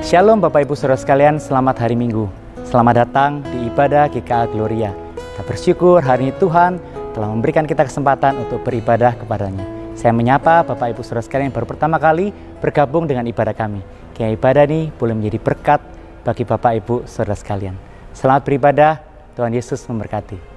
Shalom Bapak Ibu Saudara sekalian, selamat hari Minggu. Selamat datang di ibadah GKA Gloria. Kita bersyukur hari ini Tuhan telah memberikan kita kesempatan untuk beribadah kepadanya. Saya menyapa Bapak Ibu Saudara sekalian yang baru pertama kali bergabung dengan ibadah kami. Kiranya ibadah ini boleh menjadi berkat bagi Bapak Ibu Saudara sekalian. Selamat beribadah, Tuhan Yesus memberkati.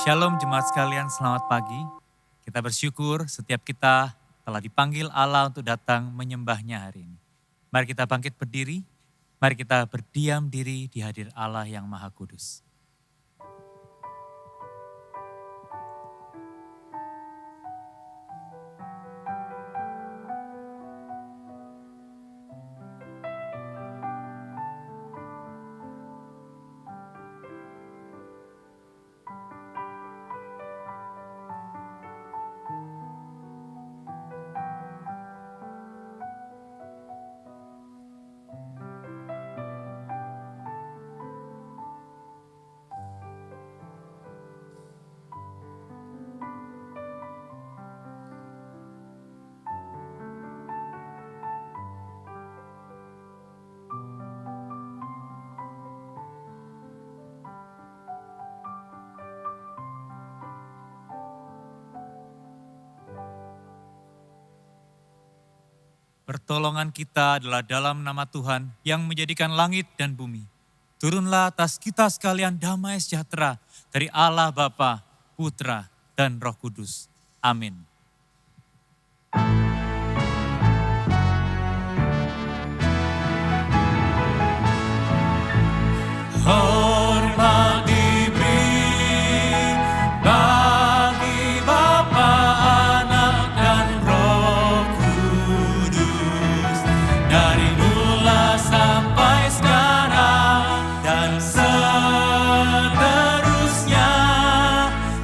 Shalom jemaat sekalian, selamat pagi. Kita bersyukur setiap kita telah dipanggil Allah untuk datang menyembahnya hari ini. Mari kita bangkit berdiri, mari kita berdiam diri di hadir Allah yang Maha Kudus. Pertolongan kita adalah dalam nama Tuhan yang menjadikan langit dan bumi. Turunlah atas kita sekalian damai sejahtera dari Allah Bapa, Putra, dan Roh Kudus. Amin. Hormat diberi bagi Bapa, Anak, dan Roh Kudus, dari mula sampai sekarang dan seterusnya,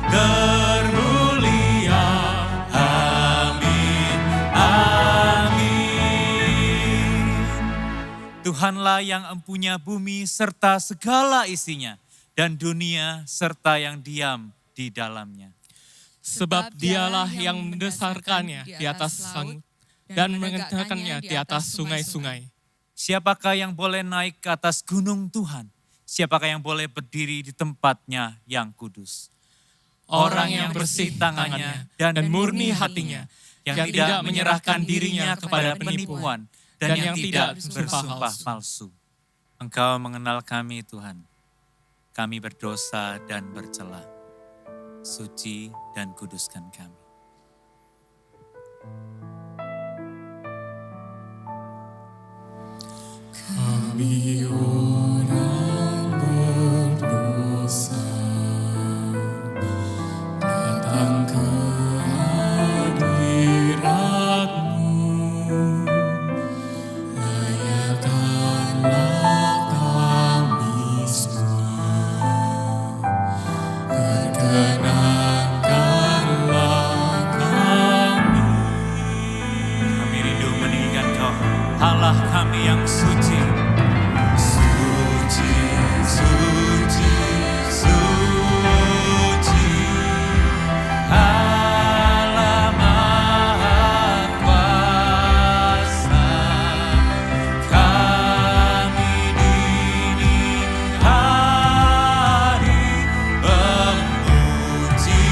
termulia. Amin, amin. Tuhanlah yang empunya bumi serta segala isinya, dan dunia serta yang diam di dalamnya. Sebab dialah yang mendesarkannya di atas langit dan menegakkannya di atas sungai-sungai. Siapakah yang boleh naik ke atas gunung Tuhan? Siapakah yang boleh berdiri di tempatnya yang kudus? Orang yang bersih tangannya dan murni hatinya, yang tidak menyerahkan dirinya kepada penipuan, dan yang tidak bersumpah palsu. Engkau mengenal kami Tuhan. Kami berdosa dan bercela. Suci dan kuduskan kami. Kami orang berdosa datang ke hadirat-Mu, layakkanlah kami semua, perkenankanlah kami. Kami rindu meninggikan Kau, Allah kami yang suci. Suci, suci, suci, Allah Maha Kuasa, kami dini hari memuji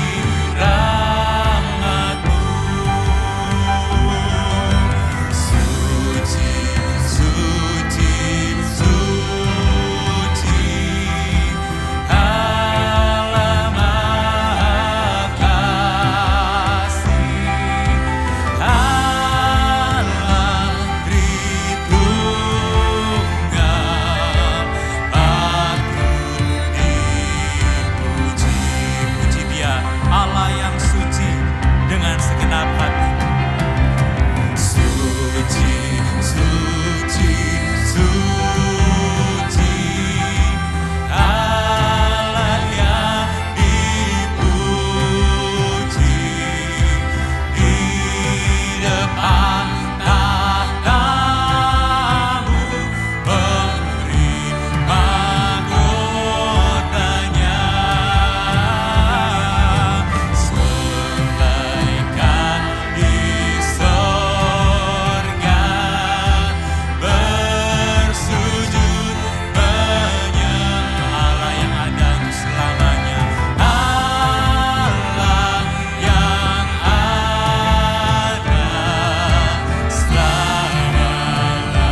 rahmat-Mu. suci, suci, suci, Allah Maha Kasih, Allah Tritunggal, patut dipuji. Puji Dia, Allah yang suci dengan segenap hati. suci, suci, suci, Allah yang dipuji di depan tahta-Mu, pemberi mahkotanya, selaikan di sorga, bersujud menyembah Allah yang ada untuk selamanya, Allah yang ada selama-lamanya.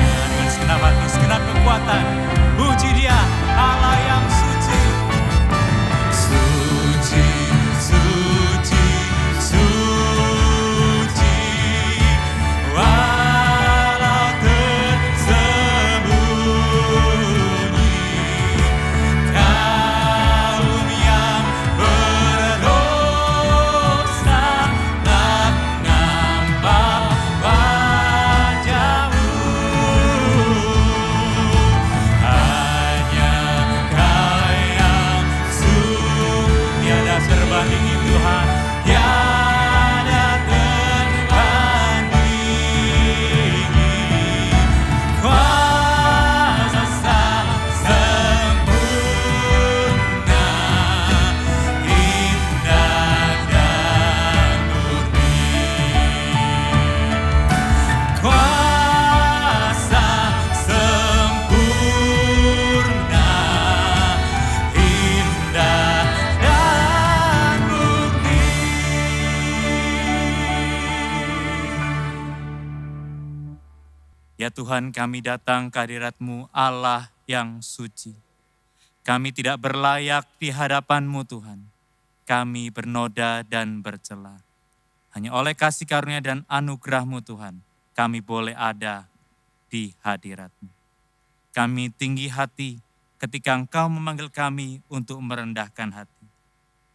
Dengan segenap hati, segenap kekuatan, puji Dia, Allah yang suci. suci, suci, suci, Walau tersembunyi, kaum yang berdosa tak nampak wajah-Mu. Hanya Kau yang sungguh tiada terbandingi Tuhan, tiada terbandingi. Kuasa sempurna, indah dan murni. Kuasa sempurna, indah dan murni. Ya Tuhan, kami datang ke hadirat-Mu, Allah yang suci. Kami tidak berlayak di hadapan-Mu Tuhan. Kami bernoda dan bercela. Hanya oleh kasih karunia dan anugerah-Mu Tuhan, kami boleh ada di hadirat-Mu. Kami tinggi hati ketika Engkau memanggil kami untuk merendahkan hati.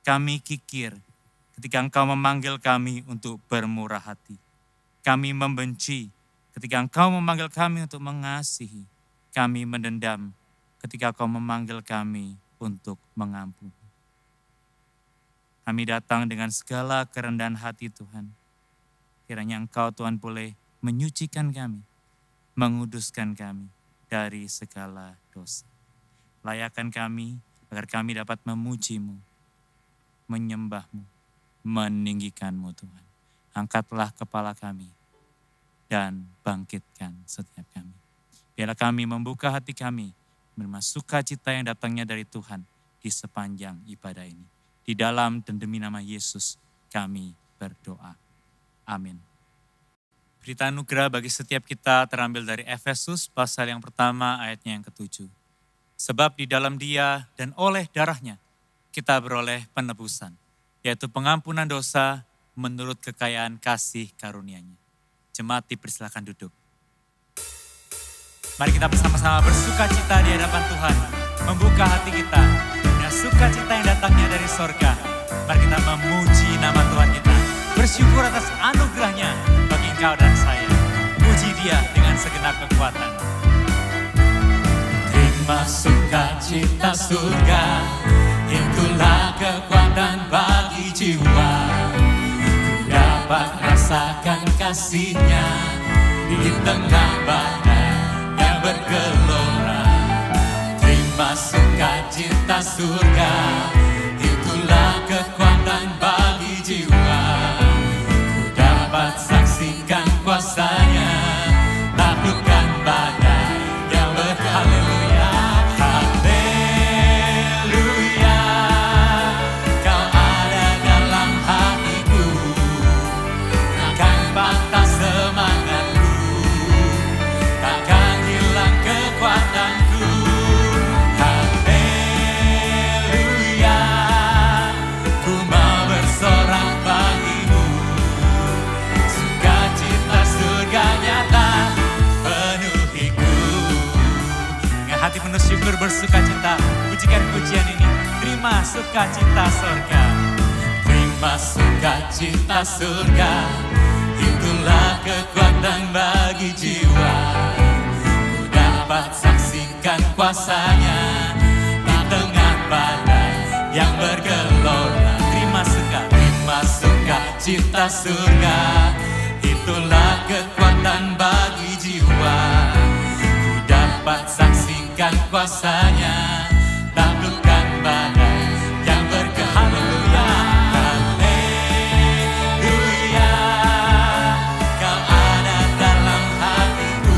Kami kikir ketika Engkau memanggil kami untuk bermurah hati. Kami membenci ketika Engkau memanggil kami untuk mengasihi. Kami mendendam ketika Kau memanggil kami untuk mengampuni. Kami datang dengan segala kerendahan hati Tuhan. Kiranya Engkau Tuhan boleh menyucikan kami, menguduskan kami dari segala dosa. Layakkan kami agar kami dapat memuji-Mu, menyembah-Mu, meninggikan-Mu Tuhan. Angkatlah kepala kami dan bangkitkan setiap kami. Biarlah kami membuka hati kami, menerima sukacita yang datangnya dari Tuhan di sepanjang ibadah ini. Di dalam dan demi nama Yesus kami berdoa. Amin. Berita anugerah bagi setiap kita terambil dari Efesus pasal yang pertama ayatnya yang ke-7. Sebab di dalam Dia dan oleh darahnya kita beroleh penebusan, yaitu pengampunan dosa menurut kekayaan kasih karunia-Nya. Jemaat dipersilakan duduk. Mari kita bersama-sama bersuka cita di hadapan Tuhan. Membuka hati kita dengan sukacita yang datangnya dari sorga. Mari kita memuji nama Tuhan kita. Bersyukur atas anugerahnya bagi engkau dan saya. Puji Dia dengan segenap kekuatan. Terima sukacita surga, itulah kekuatan bagi jiwa. Ku dapat rasakan kasih-Nya di tengah badai yang bergelora. Terima sukacita surga, itulah kekuatan bagi jiwa. Ku dapat saksikan kuasa-Nya, taklukkan badai yang berhaleluya. Haleluya, Kau ada dalam hatiku, takkan patah semangatku, takkan hilang kekuatanku. Haleluya, ku mau bersorak bagimu, sukacita surga nyata penuhiku. Dengan hati penuh syukur bersukacita, pujikan pujian ini. Terima sukacita surga. Terima sukacita surga, itulah kekuatan bagi jiwa. Ku dapat saksikan kuasa-Nya di tengah badai yang bergelora. Terima sukacita surga, itulah kekuatan bagi jiwa. Ku dapat saksikan kuasa-Nya, taklukkan badai yang berhaleluya. Haleluya, Kau ada dalam hatiku,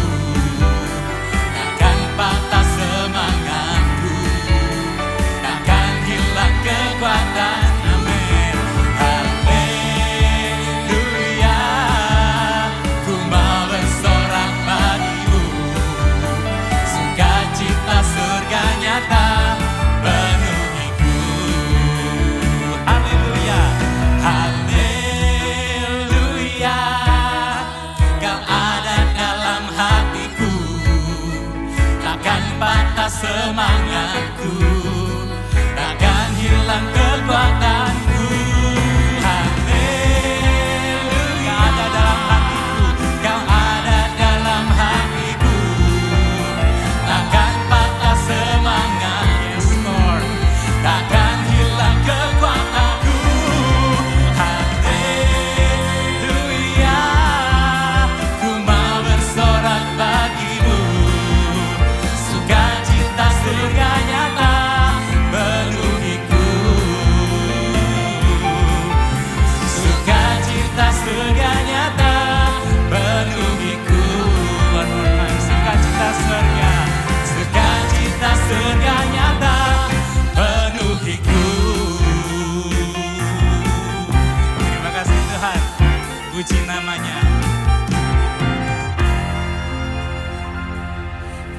takkan patah semangatku, takkan hilang kekuatan. Amin. Haleluya, ku mau bersorak bagimu, sukacita surga nyata penuhiku. Haleluya, haleluya, Kau ada dalam hatiku, takkan patah semangatku, takkan hilang kekuatanku. Haleluya, ada dalam hatiku, Kau ada dalam hatiku, takkan patah semangat. Yes Lord, takkan hilang kekuatanku. Haleluya, ku mau bersorak bagimu, sukacita surga nyata penuhiku. Sukacita surga nyata penuhiku. One more time. Sukacita surga, sukacita surga nyata penuhiku. Terima kasih Tuhan, puji namanya.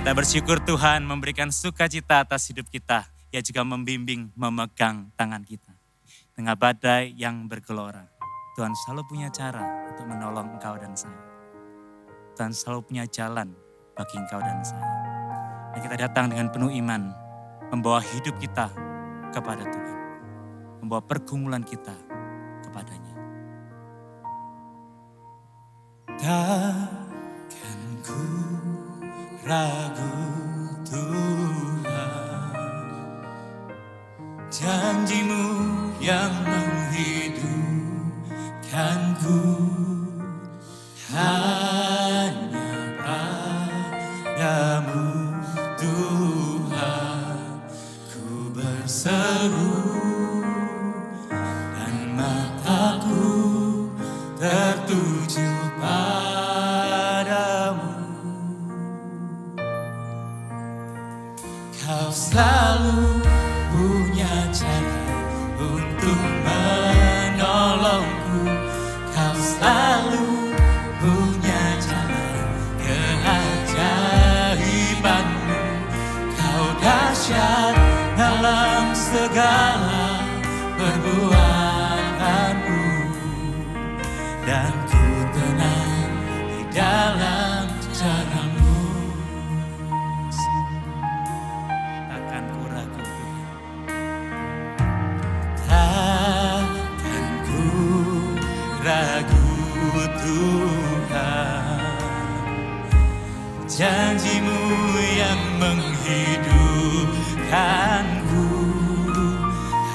Kita bersyukur Tuhan memberikan sukacita atas hidup kita. Ia juga membimbing, memegang tangan kita. Tengah badai yang bergelora, Tuhan selalu punya cara untuk menolong engkau dan saya. Tuhan selalu punya jalan bagi engkau dan saya. Dan kita datang dengan penuh iman, membawa hidup kita kepada Tuhan. Membawa pergumulan kita kepadanya. Takkan ku ragu Tuhan, janji-Mu yang menghidupkanku. Hanya padamu Tuhan ku berseru, dan mataku tertuju padamu. Kau selalu punya cara untuk menolongku. Kau selalu punya jalan keajaiban-Mu. Kau dahsyat dalam segala perbuatanmu, dan ku tenang di dalam cara-Mu. Tuhan, janji-Mu yang menghidupkanku,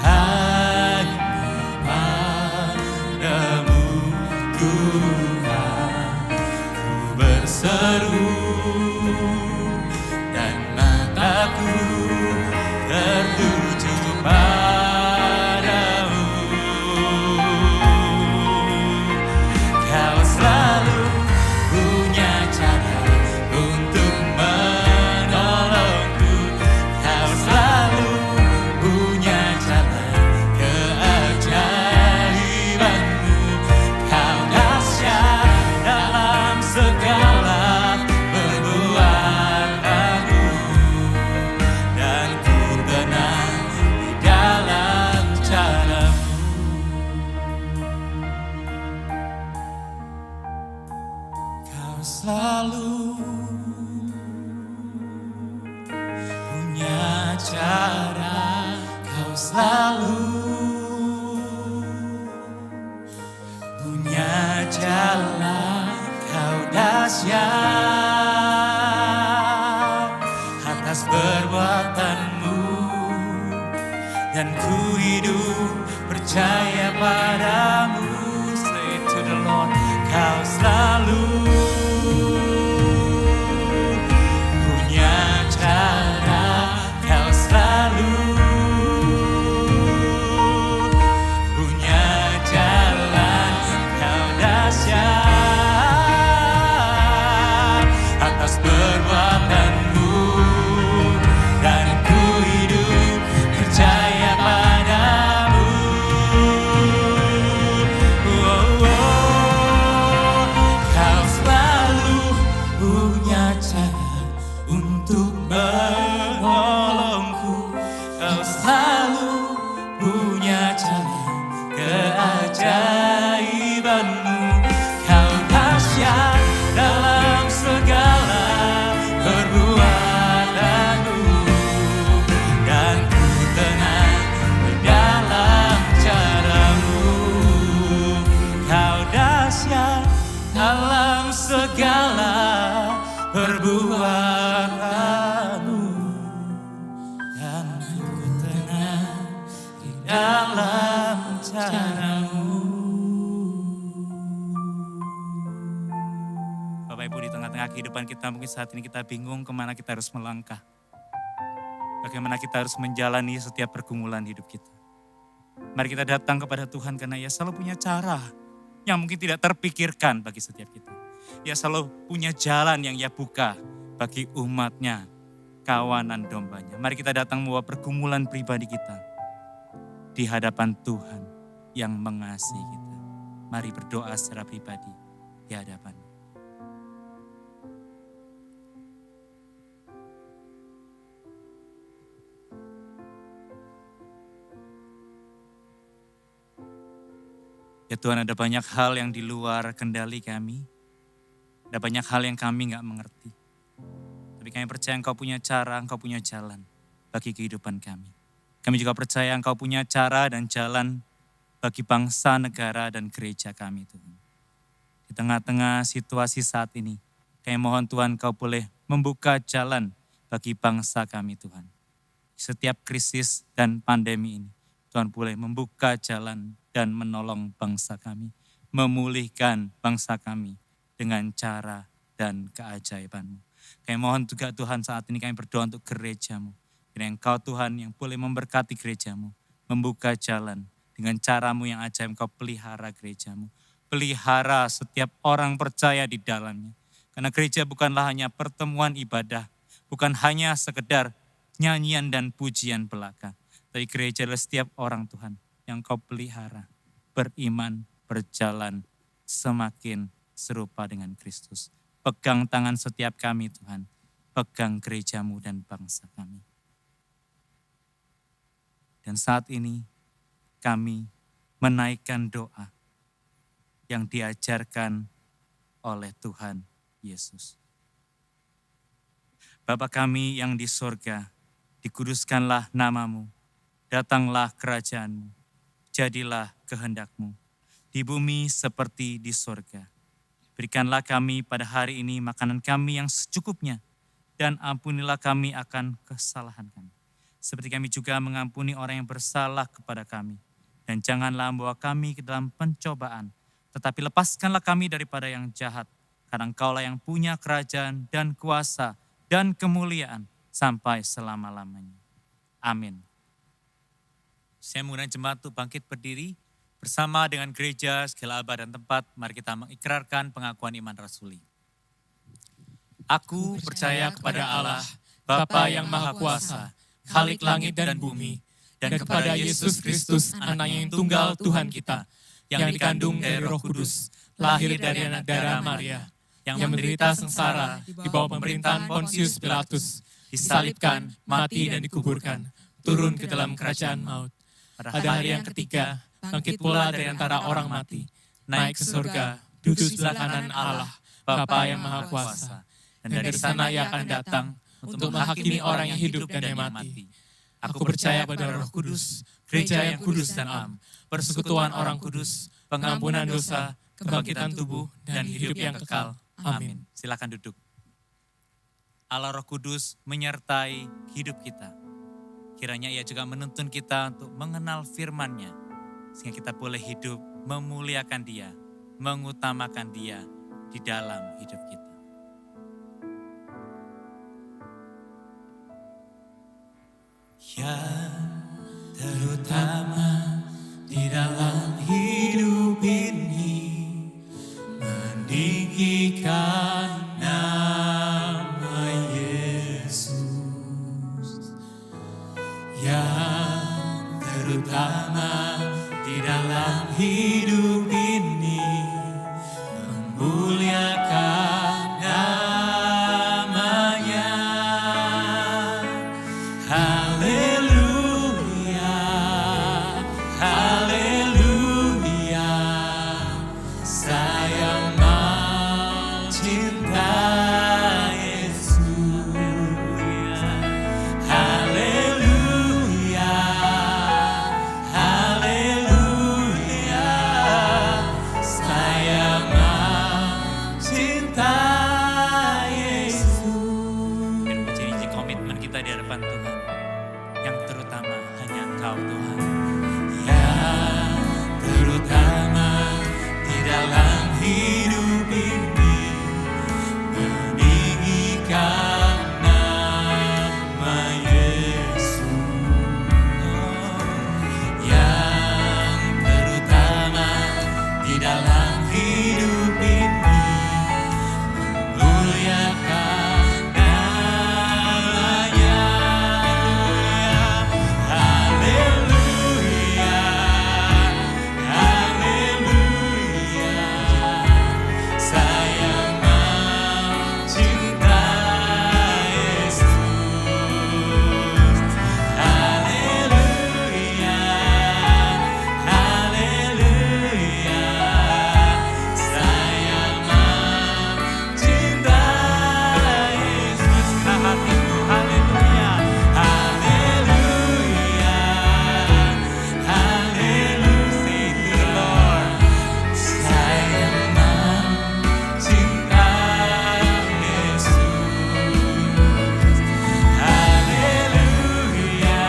hanya padamu Tuhan ku berseru, dan mataku tertuju padamu. Kau selalu punya cara untuk menolongku. Kau selalu punya jalan keajaiban-Mu. Kau dahsyat dalam segala perbuatanmu, dan ku tenang di dalam cara-Mu. Kau selalu punya cara, Kau selalu punya jalan, Kau dahsyat atas perbuatan-Mu, dan ku hidup percaya padamu. Say to the Lord, Kau selalu punya cara, Kau selalu punya jalan, Kau dahsyat atas perbuatan-Mu, dan ku hidup percaya padamu. Oh, oh, Kau selalu punya cara untuk menolongku. Kau selalu punya cara keajaiban-Mu. Kau dahsyat dalam segala perbuatanmu, dan ku tenang di dalam cara-Mu. Kau dahsyat dalam segala perbuatanmu, dan ku tenang di dalam cara-Mu. Bapak Ibu, di tengah-tengah kehidupan kita mungkin saat ini kita bingung kemana kita harus melangkah. Bagaimana kita harus menjalani setiap pergumulan hidup kita. Mari kita datang kepada Tuhan karena Ia selalu punya cara yang mungkin tidak terpikirkan bagi setiap kita. Ia selalu punya jalan yang Ia buka bagi umat-Nya, kawanan dombanya. Mari kita datang membawa pergumulan pribadi kita di hadapan Tuhan yang mengasihi kita. Mari berdoa secara pribadi di hadapan. Ya Tuhan, ada banyak hal yang di luar kendali kami. Ada banyak hal yang kami gak mengerti. Tapi kami percaya Engkau punya cara, Engkau punya jalan bagi kehidupan kami. Kami juga percaya Engkau punya cara dan jalan bagi bangsa, negara, dan gereja kami Tuhan. Di tengah-tengah situasi saat ini, kami mohon Tuhan Engkau boleh membuka jalan bagi bangsa kami Tuhan. Setiap krisis dan pandemi ini, Tuhan boleh membuka jalan dan menolong bangsa kami, memulihkan bangsa kami dengan cara dan keajaiban-Mu. Kami mohon juga Tuhan saat ini kami berdoa untuk gereja-Mu. Kiranya Engkau Tuhan yang boleh memberkati gereja-Mu, membuka jalan dengan cara-Mu yang ajaib. Engkau pelihara gereja-Mu, pelihara setiap orang percaya di dalamnya. Karena gereja bukanlah hanya pertemuan ibadah, bukan hanya sekedar nyanyian dan pujian belaka. Tapi gereja adalah setiap orang Tuhan yang Kau pelihara, beriman, berjalan, semakin serupa dengan Kristus. Pegang tangan setiap kami Tuhan, pegang gereja-Mu dan bangsa kami. Dan saat ini kami menaikkan doa yang diajarkan oleh Tuhan Yesus. Bapa kami yang di sorga, dikuduskanlah nama-Mu, datanglah kerajaan-Mu, jadilah kehendak-Mu, di bumi seperti di sorga. Berikanlah kami pada hari ini makanan kami yang secukupnya, dan ampunilah kami akan kesalahan kami. Seperti kami juga mengampuni orang yang bersalah kepada kami. Dan janganlah membawa kami ke dalam pencobaan, tetapi lepaskanlah kami daripada yang jahat. Karena Engkaulah yang punya kerajaan dan kuasa dan kemuliaan sampai selama-lamanya. Amin. Saya mengundang jemaat untuk bangkit berdiri. Bersama dengan gereja, segala abad dan tempat, mari kita mengikrarkan pengakuan iman rasuli. Aku percaya kepada Allah, Bapa yang Maha Kuasa, Khalik langit dan bumi, dan kepada Yesus Kristus, Anak-Nya yang tunggal Tuhan kita, yang dikandung dari Roh Kudus, lahir dari anak darah Maria, yang menderita sengsara di bawah pemerintahan Pontius Pilatus, disalibkan, mati dan dikuburkan, turun ke dalam kerajaan maut. Pada hari yang ketiga, bangkit pula dari antara orang mati, naik ke surga, duduk sebelah kanan Allah, Bapa yang Maha Kuasa. Dan dari sana Ia akan datang untuk menghakimi orang yang hidup dan yang mati. Aku percaya pada Roh Kudus, gereja yang kudus dan am, persekutuan orang kudus, pengampunan dosa, kebangkitan tubuh, dan hidup yang kekal. Amin. Silakan duduk. Allah Roh Kudus menyertai hidup kita. Kiranya Ia juga menuntun kita untuk mengenal firman-Nya, sehingga kita boleh hidup memuliakan Dia, mengutamakan Dia di dalam hidup kita. Yang terutama di dalam hidup ini, meninggikan nama Yesus. Yang terutama di dalam hidup ini, memuliakan nama-Nya. Haleluya, haleluya, saya mau cinta Yesus. Haleluya, haleluya, saya mau cinta Yesus. Dan menjadi komitmen kita di hadapan Tuhan. Yang terutama hanya Engkau Tuhan. Yang terutama di dalam hidup ini, meninggikan nama Yesus. Yang terutama di dalam hidup ini, memuliakan nama-Nya. Haleluya, haleluya, saya mau cinta Yesus. Haleluya, haleluya, saya mau cinta Yesus. Hatiku, haleluya, haleluya, haleluya, to the Lord. Saya mau cinta Yesus. Haleluya,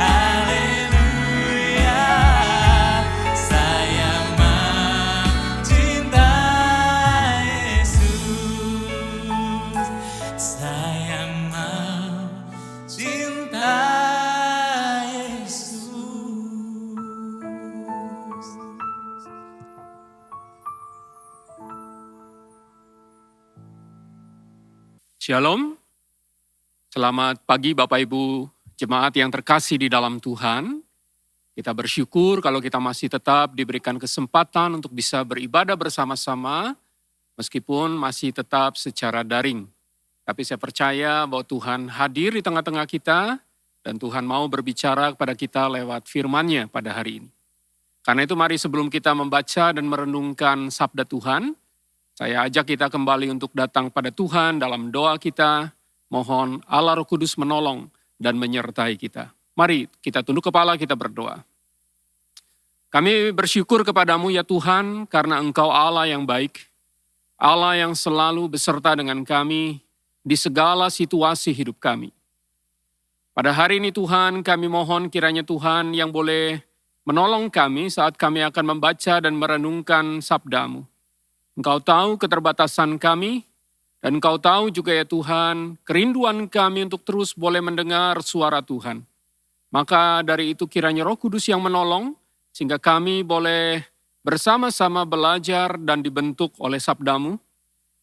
haleluya, saya mau cinta Yesus. Saya mau cinta Yesus. Shalom, selamat pagi Bapak Ibu jemaat yang terkasih di dalam Tuhan. Kita bersyukur kalau kita masih tetap diberikan kesempatan untuk bisa beribadah bersama-sama, meskipun masih tetap secara daring. Tapi saya percaya bahwa Tuhan hadir di tengah-tengah kita, dan Tuhan mau berbicara kepada kita lewat firman-Nya pada hari ini. Karena itu mari sebelum kita membaca dan merenungkan sabda Tuhan, saya ajak kita kembali untuk datang pada Tuhan dalam doa kita, mohon Allah Roh Kudus menolong dan menyertai kita. Mari kita tunduk kepala, kita berdoa. Kami bersyukur kepadamu ya Tuhan, karena Engkau Allah yang baik, Allah yang selalu beserta dengan kami di segala situasi hidup kami. Pada hari ini Tuhan, kami mohon kiranya Tuhan yang boleh menolong kami saat kami akan membaca dan merenungkan sabda-Mu. Engkau tahu keterbatasan kami, dan Engkau tahu juga ya Tuhan, kerinduan kami untuk terus boleh mendengar suara Tuhan. Maka dari itu kiranya Roh Kudus yang menolong, sehingga kami boleh bersama-sama belajar dan dibentuk oleh sabda-Mu.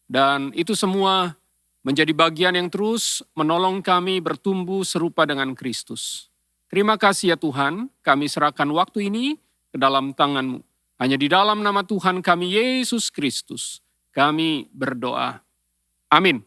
Dan itu semua menjadi bagian yang terus menolong kami bertumbuh serupa dengan Kristus. Terima kasih ya Tuhan, kami serahkan waktu ini ke dalam tangan-Mu. Hanya di dalam nama Tuhan kami Yesus Kristus, kami berdoa. Amin.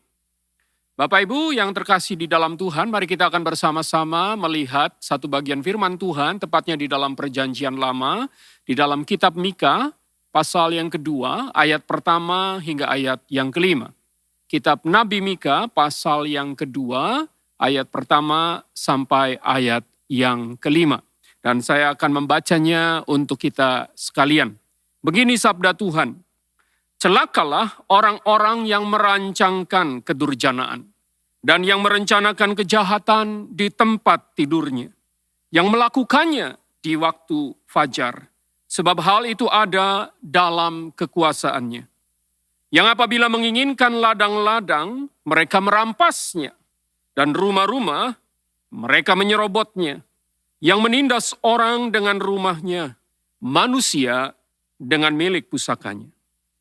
Bapak Ibu yang terkasih di dalam Tuhan, mari kita akan bersama-sama melihat satu bagian firman Tuhan, tepatnya di dalam Perjanjian Lama, di dalam kitab Mika, pasal yang kedua, ayat pertama hingga ayat yang kelima. Kitab Nabi Mika, pasal yang kedua, ayat pertama sampai ayat yang kelima. Dan saya akan membacanya untuk kita sekalian. Begini sabda Tuhan. Celakalah orang-orang yang merancangkan kedurjanaan dan yang merencanakan kejahatan di tempat tidurnya, yang melakukannya di waktu fajar, sebab hal itu ada dalam kekuasaannya. Yang apabila menginginkan ladang-ladang, mereka merampasnya, dan rumah-rumah mereka menyerobotnya, yang menindas orang dengan rumahnya, manusia dengan milik pusakanya.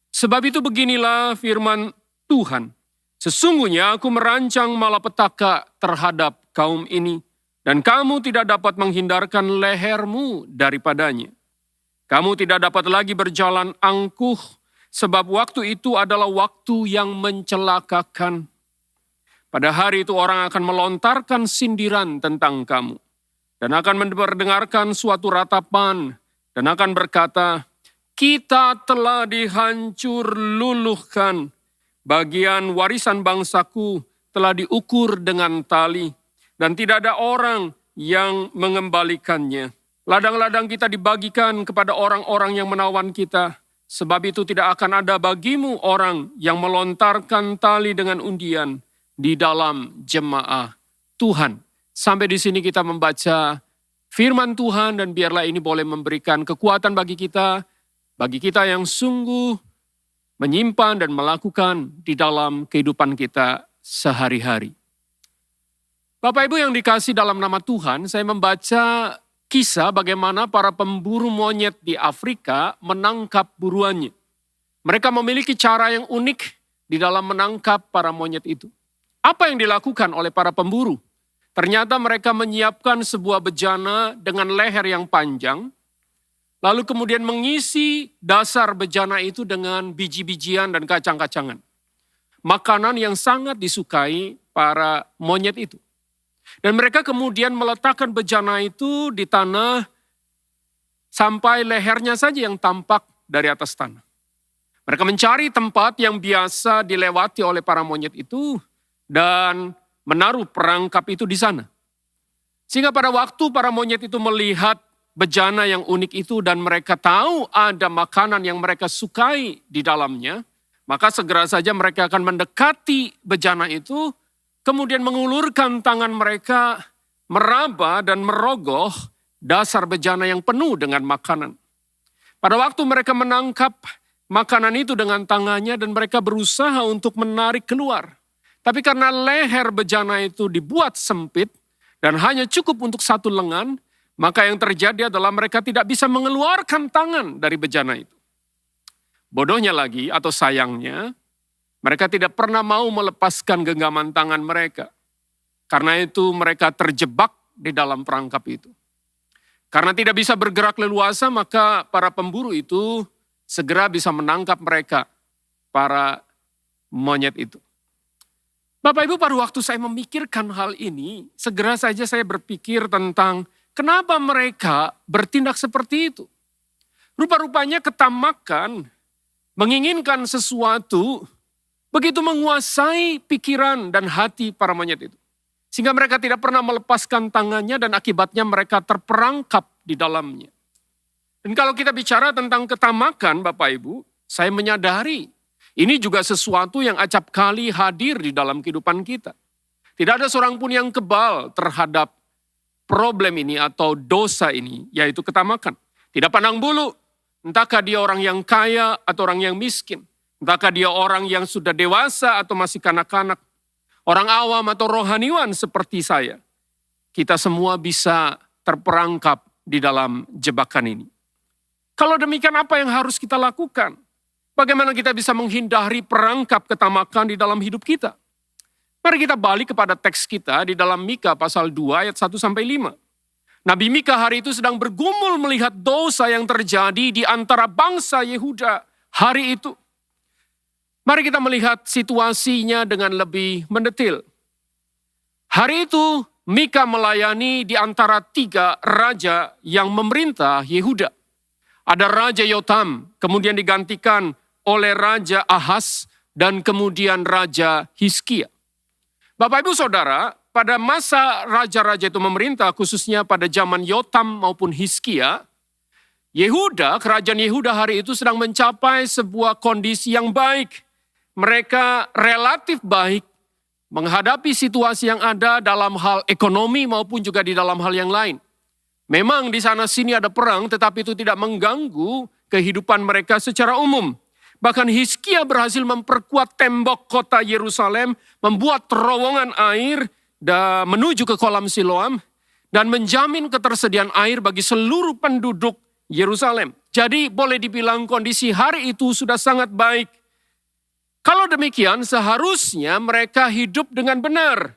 Sebab itu beginilah firman Tuhan, sesungguhnya aku merancang malapetaka terhadap kaum ini, dan kamu tidak dapat menghindarkan lehermu daripadanya. Kamu tidak dapat lagi berjalan angkuh, sebab waktu itu adalah waktu yang mencelakakan. Pada hari itu orang akan melontarkan sindiran tentang kamu, dan akan mendengarkan suatu ratapan, dan akan berkata, kita telah dihancur luluhkan, bagian warisan bangsaku telah diukur dengan tali, dan tidak ada orang yang mengembalikannya. Ladang-ladang kita dibagikan kepada orang-orang yang menawan kita, sebab itu tidak akan ada bagimu orang yang melontarkan tali dengan undian di dalam jemaah Tuhan. Sampai di sini kita membaca firman Tuhan dan biarlah ini boleh memberikan kekuatan bagi kita yang sungguh menyimpan dan melakukan di dalam kehidupan kita sehari-hari. Bapak Ibu yang dikasih dalam nama Tuhan, saya membaca kisah bagaimana para pemburu monyet di Afrika menangkap buruannya. Mereka memiliki cara yang unik di dalam menangkap para monyet itu. Apa yang dilakukan oleh para pemburu? Ternyata mereka menyiapkan sebuah bejana dengan leher yang panjang, lalu kemudian mengisi dasar bejana itu dengan biji-bijian dan kacang-kacangan. Makanan yang sangat disukai para monyet itu. Dan mereka kemudian meletakkan bejana itu di tanah sampai lehernya saja yang tampak dari atas tanah. Mereka mencari tempat yang biasa dilewati oleh para monyet itu dan menaruh perangkap itu di sana. Sehingga pada waktu para monyet itu melihat bejana yang unik itu dan mereka tahu ada makanan yang mereka sukai di dalamnya, maka segera saja mereka akan mendekati bejana itu, kemudian mengulurkan tangan mereka, meraba dan merogoh dasar bejana yang penuh dengan makanan. Pada waktu mereka menangkap makanan itu dengan tangannya dan mereka berusaha untuk menarik keluar. Tapi karena leher bejana itu dibuat sempit dan hanya cukup untuk satu lengan, maka yang terjadi adalah mereka tidak bisa mengeluarkan tangan dari bejana itu. Bodohnya lagi atau sayangnya, mereka tidak pernah mau melepaskan genggaman tangan mereka. Karena itu mereka terjebak di dalam perangkap itu. Karena tidak bisa bergerak leluasa, maka para pemburu itu segera bisa menangkap mereka, para monyet itu. Bapak Ibu, pada waktu saya memikirkan hal ini, segera saja saya berpikir tentang kenapa mereka bertindak seperti itu. Rupa-rupanya ketamakan, menginginkan sesuatu, begitu menguasai pikiran dan hati para monyet itu. Sehingga mereka tidak pernah melepaskan tangannya dan akibatnya mereka terperangkap di dalamnya. Dan kalau kita bicara tentang ketamakan Bapak Ibu, saya menyadari ini juga sesuatu yang acap kali hadir di dalam kehidupan kita. Tidak ada seorang pun yang kebal terhadap problem ini atau dosa ini, yaitu ketamakan. Tidak pandang bulu, entahkah dia orang yang kaya atau orang yang miskin. Entahkah dia orang yang sudah dewasa atau masih kanak-kanak. Orang awam atau rohaniwan seperti saya. Kita semua bisa terperangkap di dalam jebakan ini. Kalau demikian apa yang harus kita lakukan? Bagaimana kita bisa menghindari perangkap ketamakan di dalam hidup kita? Mari kita balik kepada teks kita di dalam Mika pasal 2 ayat 1-5. Nabi Mika hari itu sedang bergumul melihat dosa yang terjadi di antara bangsa Yehuda hari itu. Mari kita melihat situasinya dengan lebih mendetil. Hari itu Mika melayani di antara 3 raja yang memerintah Yehuda. Ada Raja Yotam, kemudian digantikan oleh Raja Ahaz, dan kemudian Raja Hizkia. Bapak Ibu Saudara, pada masa raja-raja itu memerintah, khususnya pada zaman Yotam maupun Hizkia, Yehuda, kerajaan Yehuda hari itu sedang mencapai sebuah kondisi yang baik. Mereka relatif baik menghadapi situasi yang ada dalam hal ekonomi maupun juga di dalam hal yang lain. Memang di sana sini ada perang, tetapi itu tidak mengganggu kehidupan mereka secara umum. Bahkan Hizkia berhasil memperkuat tembok kota Yerusalem, membuat terowongan air menuju ke kolam Siloam, dan menjamin ketersediaan air bagi seluruh penduduk Yerusalem. Jadi boleh dibilang kondisi hari itu sudah sangat baik. Kalau demikian seharusnya mereka hidup dengan benar.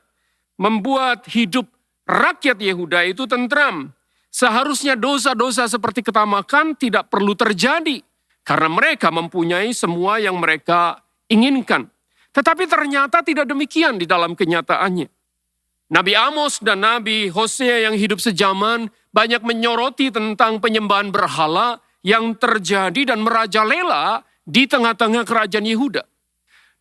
Membuat hidup rakyat Yehuda itu tentram. Seharusnya dosa-dosa seperti ketamakan tidak perlu terjadi. Karena mereka mempunyai semua yang mereka inginkan. Tetapi ternyata tidak demikian di dalam kenyataannya. Nabi Amos dan Nabi Hosea yang hidup sejaman banyak menyoroti tentang penyembahan berhala yang terjadi dan merajalela di tengah-tengah kerajaan Yehuda.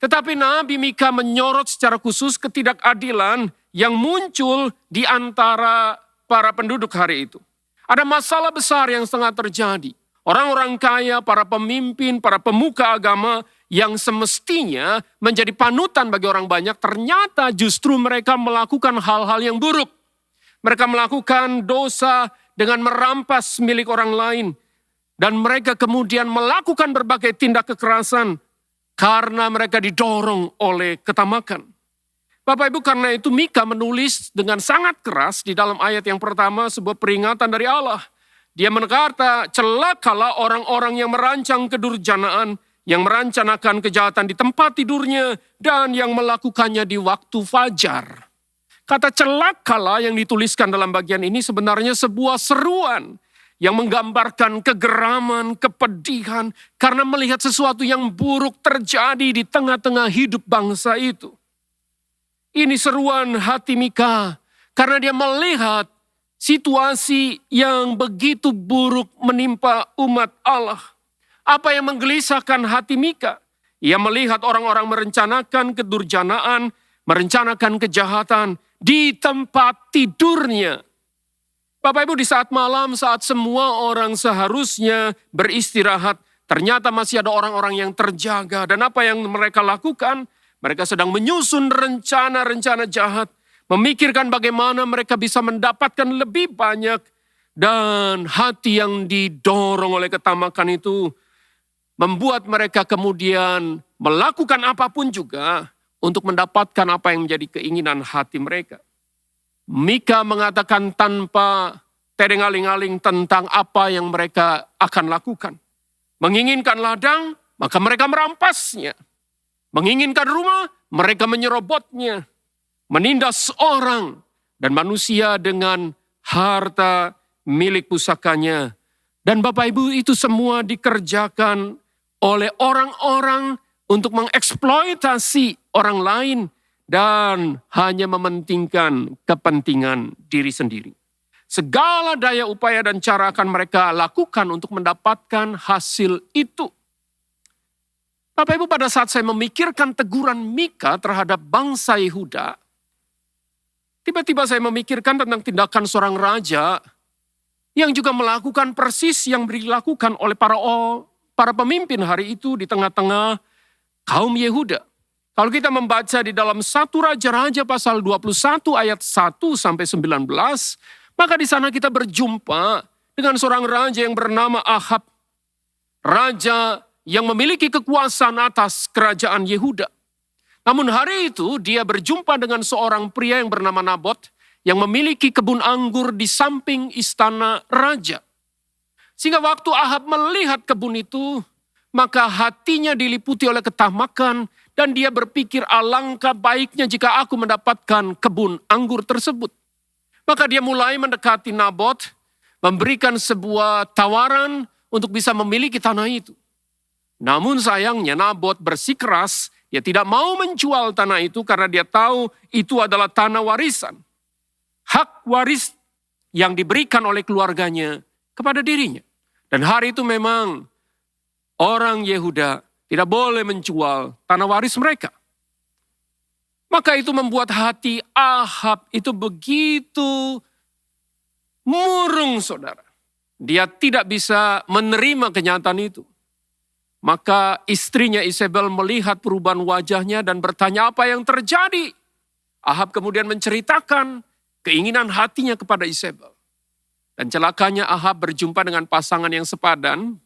Tetapi Nabi Mika menyorot secara khusus ketidakadilan yang muncul di antara para penduduk hari itu. Ada masalah besar yang setengah terjadi. Orang-orang kaya, para pemimpin, para pemuka agama yang semestinya menjadi panutan bagi orang banyak, ternyata justru mereka melakukan hal-hal yang buruk. Mereka melakukan dosa dengan merampas milik orang lain. Dan mereka kemudian melakukan berbagai tindak kekerasan karena mereka didorong oleh ketamakan. Bapak Ibu, karena itu Mika menulis dengan sangat keras di dalam ayat yang pertama sebuah peringatan dari Allah. Dia berkata, celakalah orang-orang yang merancang kedurjanaan, yang merencanakan kejahatan di tempat tidurnya, dan yang melakukannya di waktu fajar. Kata celakalah yang dituliskan dalam bagian ini sebenarnya sebuah seruan yang menggambarkan kegeraman, kepedihan, karena melihat sesuatu yang buruk terjadi di tengah-tengah hidup bangsa itu. Ini seruan hati Mika, karena dia melihat situasi yang begitu buruk menimpa umat Allah. Apa yang menggelisahkan hati Mika? Ia melihat orang-orang merencanakan kedurjanaan, merencanakan kejahatan di tempat tidurnya. Bapak Ibu, di saat malam, saat semua orang seharusnya beristirahat, ternyata masih ada orang-orang yang terjaga. Dan apa yang mereka lakukan? Mereka sedang menyusun rencana-rencana jahat, memikirkan bagaimana mereka bisa mendapatkan lebih banyak, dan hati yang didorong oleh ketamakan itu membuat mereka kemudian melakukan apapun juga untuk mendapatkan apa yang menjadi keinginan hati mereka. Mika mengatakan tanpa tedeng-aling-aling tentang apa yang mereka akan lakukan. Menginginkan ladang, maka mereka merampasnya. Menginginkan rumah, mereka menyerobotnya. Menindas orang dan manusia dengan harta milik pusakanya. Dan Bapak Ibu, itu semua dikerjakan oleh orang-orang untuk mengeksploitasi orang lain dan hanya mementingkan kepentingan diri sendiri. Segala daya upaya dan cara akan mereka lakukan untuk mendapatkan hasil itu. Bapak Ibu, pada saat saya memikirkan teguran Mika terhadap bangsa Yehuda, tiba-tiba saya memikirkan tentang tindakan seorang raja yang juga melakukan persis yang dilakukan oleh para pemimpin hari itu di tengah-tengah kaum Yehuda. Kalau kita membaca di dalam 1 Raja-Raja pasal 21 ayat 1 sampai 19, maka di sana kita berjumpa dengan seorang raja yang bernama Ahab. Raja yang memiliki kekuasaan atas kerajaan Yehuda. Namun hari itu dia berjumpa dengan seorang pria yang bernama Nabot yang memiliki kebun anggur di samping istana raja. Sehingga waktu Ahab melihat kebun itu, maka hatinya diliputi oleh ketamakan dan dia berpikir alangkah baiknya jika aku mendapatkan kebun anggur tersebut. Maka dia mulai mendekati Nabot, memberikan sebuah tawaran untuk bisa memiliki tanah itu. Namun sayangnya Nabot bersikeras, dia tidak mau menjual tanah itu karena dia tahu itu adalah tanah warisan. Hak waris yang diberikan oleh keluarganya kepada dirinya. Dan hari itu memang orang Yehuda tidak boleh menjual tanah waris mereka. Maka itu membuat hati Ahab itu begitu murung, saudara. Dia tidak bisa menerima kenyataan itu. Maka istrinya Isabel melihat perubahan wajahnya dan bertanya apa yang terjadi. Ahab kemudian menceritakan keinginan hatinya kepada Isabel. Dan celakanya Ahab berjumpa dengan pasangan yang sepadan.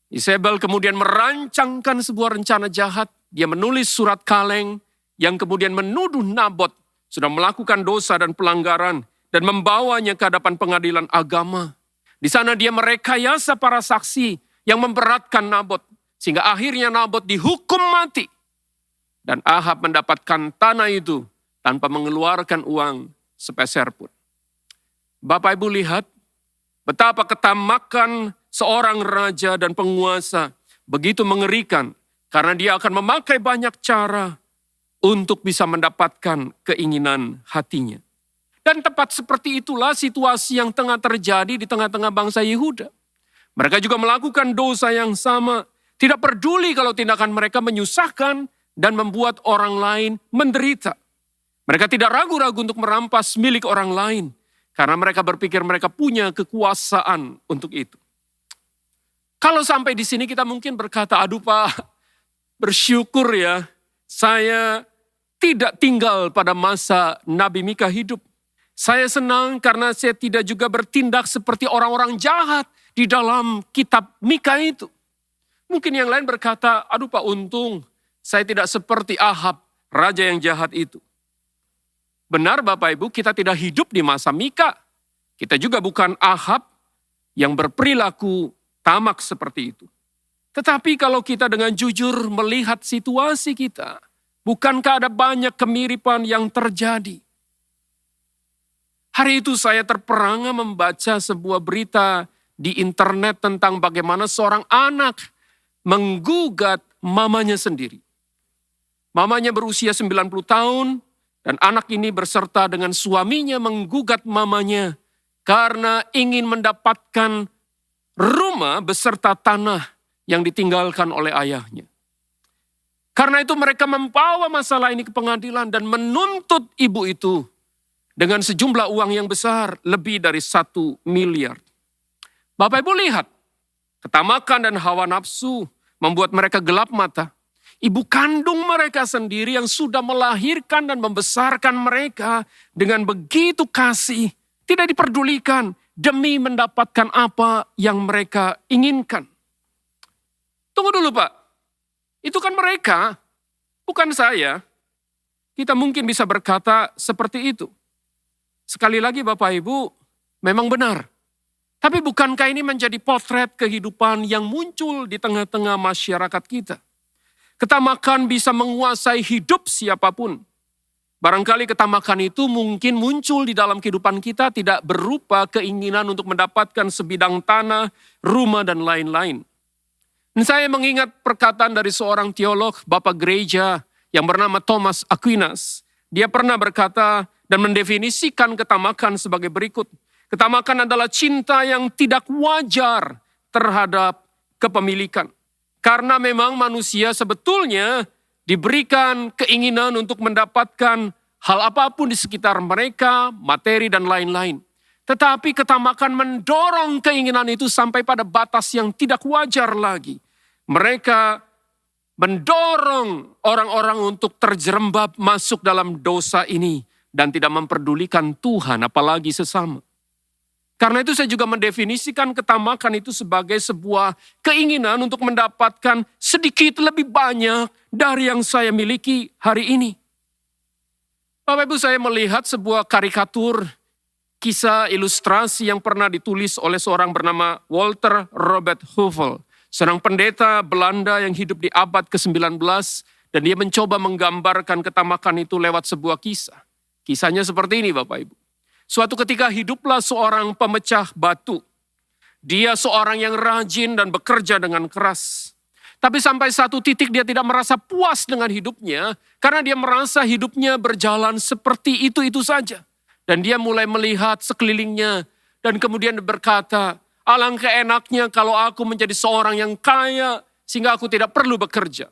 Isabel kemudian merancangkan sebuah rencana jahat. Dia menulis surat kaleng yang kemudian menuduh Nabot sudah melakukan dosa dan pelanggaran dan membawanya ke hadapan pengadilan agama. Di sana dia merekayasa para saksi yang memberatkan Nabot sehingga akhirnya Nabot dihukum mati. Dan Ahab mendapatkan tanah itu tanpa mengeluarkan uang sepeser pun. Bapak Ibu lihat betapa ketamakan seorang raja dan penguasa begitu mengerikan karena dia akan memakai banyak cara untuk bisa mendapatkan keinginan hatinya. Dan tepat seperti itulah situasi yang tengah terjadi di tengah-tengah bangsa Yehuda. Mereka juga melakukan dosa yang sama, tidak peduli kalau tindakan mereka menyusahkan dan membuat orang lain menderita. Mereka tidak ragu-ragu untuk merampas milik orang lain karena mereka berpikir mereka punya kekuasaan untuk itu. Kalau sampai di sini kita mungkin berkata, aduh Pak, bersyukur ya, saya tidak tinggal pada masa Nabi Mika hidup. Saya senang karena saya tidak juga bertindak seperti orang-orang jahat di dalam kitab Mika itu. Mungkin yang lain berkata, aduh Pak, untung saya tidak seperti Ahab, raja yang jahat itu. Benar Bapak Ibu, kita tidak hidup di masa Mika. Kita juga bukan Ahab yang berperilaku tamak seperti itu. Tetapi kalau kita dengan jujur melihat situasi kita, bukankah ada banyak kemiripan yang terjadi? Hari itu saya terperangah membaca sebuah berita di internet tentang bagaimana seorang anak menggugat mamanya sendiri. Mamanya berusia 90 tahun dan anak ini berserta dengan suaminya menggugat mamanya karena ingin mendapatkan rumah beserta tanah yang ditinggalkan oleh ayahnya. Karena itu mereka membawa masalah ini ke pengadilan dan menuntut ibu itu dengan sejumlah uang yang besar, lebih dari 1 miliar. Bapak Ibu lihat, ketamakan dan hawa nafsu membuat mereka gelap mata. Ibu kandung mereka sendiri yang sudah melahirkan dan membesarkan mereka dengan begitu kasih, tidak diperdulikan demi mendapatkan apa yang mereka inginkan. Tunggu dulu Pak, itu kan mereka, bukan saya. Kita mungkin bisa berkata seperti itu. Sekali lagi Bapak Ibu, memang benar. Tapi bukankah ini menjadi potret kehidupan yang muncul di tengah-tengah masyarakat kita? Ketamakan bisa menguasai hidup siapapun. Barangkali ketamakan itu mungkin muncul di dalam kehidupan kita tidak berupa keinginan untuk mendapatkan sebidang tanah, rumah, dan lain-lain. Dan saya mengingat perkataan dari seorang teolog, Bapak Gereja yang bernama Thomas Aquinas. Dia pernah berkata dan mendefinisikan ketamakan sebagai berikut. Ketamakan adalah cinta yang tidak wajar terhadap kepemilikan. Karena memang manusia sebetulnya diberikan keinginan untuk mendapatkan hal apapun di sekitar mereka, materi dan lain-lain. Tetapi ketamakan mendorong keinginan itu sampai pada batas yang tidak wajar lagi. Mereka mendorong orang-orang untuk terjerembab masuk dalam dosa ini dan tidak memperdulikan Tuhan apalagi sesama. Karena itu saya juga mendefinisikan ketamakan itu sebagai sebuah keinginan untuk mendapatkan sedikit lebih banyak dari yang saya miliki hari ini. Bapak Ibu, saya melihat sebuah karikatur kisah ilustrasi yang pernah ditulis oleh seorang bernama Walter Robert Heuvel, seorang pendeta Belanda yang hidup di abad ke-19, dan dia mencoba menggambarkan ketamakan itu lewat sebuah kisah. Kisahnya seperti ini Bapak Ibu. Suatu ketika hiduplah seorang pemecah batu. Dia seorang yang rajin dan bekerja dengan keras. Tapi sampai satu titik dia tidak merasa puas dengan hidupnya, karena dia merasa hidupnya berjalan seperti itu-itu saja. Dan dia mulai melihat sekelilingnya dan kemudian berkata, alangkah enaknya kalau aku menjadi seorang yang kaya sehingga aku tidak perlu bekerja.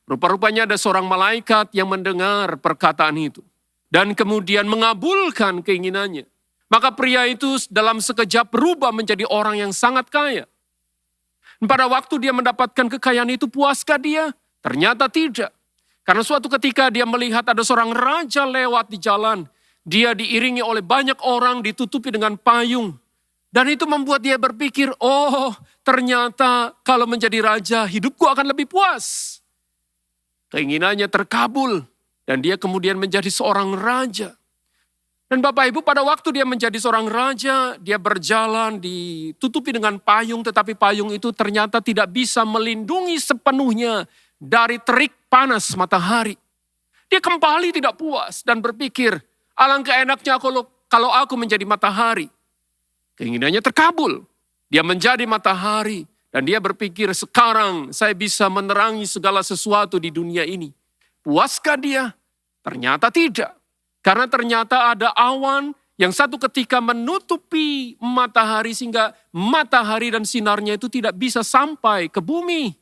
Rupa-rupanya ada seorang malaikat yang mendengar perkataan itu dan kemudian mengabulkan keinginannya. Maka pria itu dalam sekejap berubah menjadi orang yang sangat kaya. Pada waktu dia mendapatkan kekayaan itu, puaskah dia? Ternyata tidak. Karena suatu ketika dia melihat ada seorang raja lewat di jalan. Dia diiringi oleh banyak orang, ditutupi dengan payung. Dan itu membuat dia berpikir, oh ternyata kalau menjadi raja hidupku akan lebih puas. Keinginannya terkabul dan dia kemudian menjadi seorang raja. Dan Bapak Ibu, pada waktu dia menjadi seorang raja, dia berjalan ditutupi dengan payung, tetapi payung itu ternyata tidak bisa melindungi sepenuhnya dari terik panas matahari. Dia kembali tidak puas dan berpikir, alangkah enaknya kalau aku menjadi matahari. Keinginannya terkabul. Dia menjadi matahari dan dia berpikir, sekarang saya bisa menerangi segala sesuatu di dunia ini. Puaskah dia? Ternyata tidak. Karena ternyata ada awan yang satu ketika menutupi matahari sehingga matahari dan sinarnya itu tidak bisa sampai ke bumi.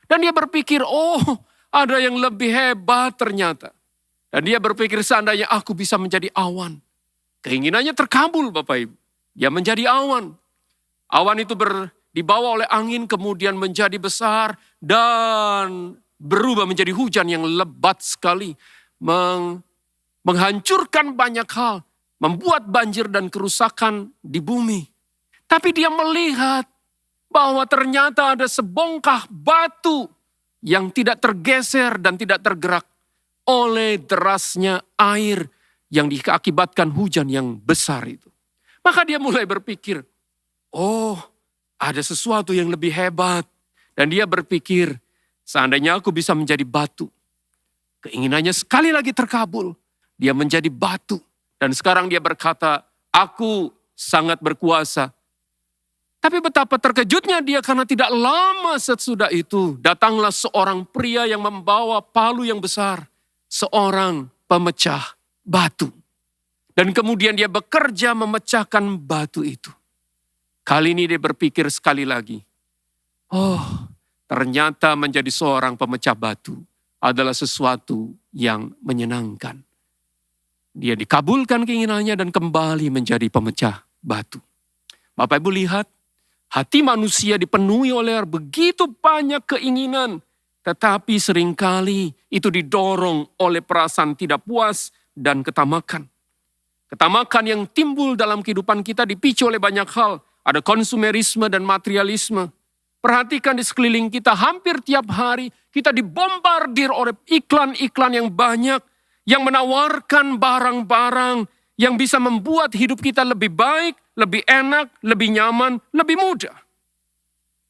Dan dia berpikir, oh ada yang lebih hebat ternyata. Dan dia berpikir seandainya aku bisa menjadi awan. Keinginannya terkabul Bapak Ibu. Dia menjadi awan. Awan itu dibawa oleh angin kemudian menjadi besar dan berubah menjadi hujan yang lebat sekali. Menghancurkan banyak hal, membuat banjir dan kerusakan di bumi. Tapi dia melihat bahwa ternyata ada sebongkah batu yang tidak tergeser dan tidak tergerak oleh derasnya air yang diakibatkan hujan yang besar itu. Maka dia mulai berpikir, oh ada sesuatu yang lebih hebat. Dan dia berpikir, seandainya aku bisa menjadi batu. Keinginannya sekali lagi terkabul. Dia menjadi batu. Dan sekarang dia berkata, aku sangat berkuasa. Tapi betapa terkejutnya dia karena tidak lama sesudah itu, datanglah seorang pria yang membawa palu yang besar. Seorang pemecah batu. Dan kemudian dia bekerja memecahkan batu itu. Kali ini dia berpikir sekali lagi, oh ternyata menjadi seorang pemecah batu adalah sesuatu yang menyenangkan. Dia dikabulkan keinginannya dan kembali menjadi pemecah batu. Bapak Ibu lihat, hati manusia dipenuhi oleh begitu banyak keinginan. Tetapi seringkali itu didorong oleh perasaan tidak puas dan ketamakan. Ketamakan yang timbul dalam kehidupan kita dipicu oleh banyak hal. Ada konsumerisme dan materialisme. Perhatikan di sekeliling kita hampir tiap hari kita dibombardir oleh iklan-iklan yang banyak. Yang menawarkan barang-barang yang bisa membuat hidup kita lebih baik, lebih enak, lebih nyaman, lebih mudah.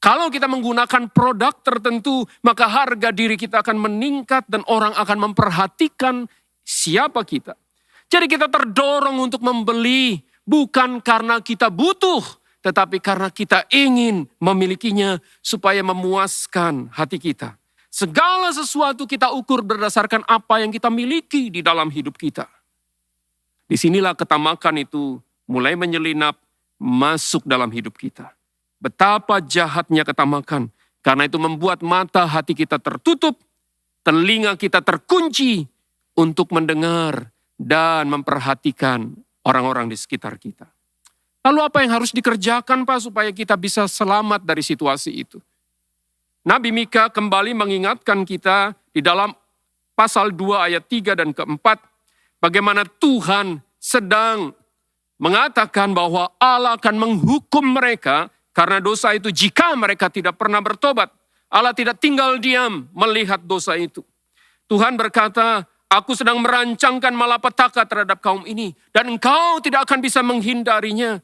Kalau kita menggunakan produk tertentu, maka harga diri kita akan meningkat dan orang akan memperhatikan siapa kita. Jadi kita terdorong untuk membeli bukan karena kita butuh, tetapi karena kita ingin memilikinya supaya memuaskan hati kita. Segala sesuatu kita ukur berdasarkan apa yang kita miliki di dalam hidup kita. Disinilah ketamakan itu mulai menyelinap masuk dalam hidup kita. Betapa jahatnya ketamakan. Karena itu membuat mata hati kita tertutup, telinga kita terkunci untuk mendengar dan memperhatikan orang-orang di sekitar kita. Lalu apa yang harus dikerjakan Pak supaya kita bisa selamat dari situasi itu? Nabi Mika kembali mengingatkan kita di dalam pasal 2 ayat 3 dan keempat, bagaimana Tuhan sedang mengatakan bahwa Allah akan menghukum mereka karena dosa itu jika mereka tidak pernah bertobat. Allah tidak tinggal diam melihat dosa itu. Tuhan berkata, aku sedang merancangkan malapetaka terhadap kaum ini dan engkau tidak akan bisa menghindarinya.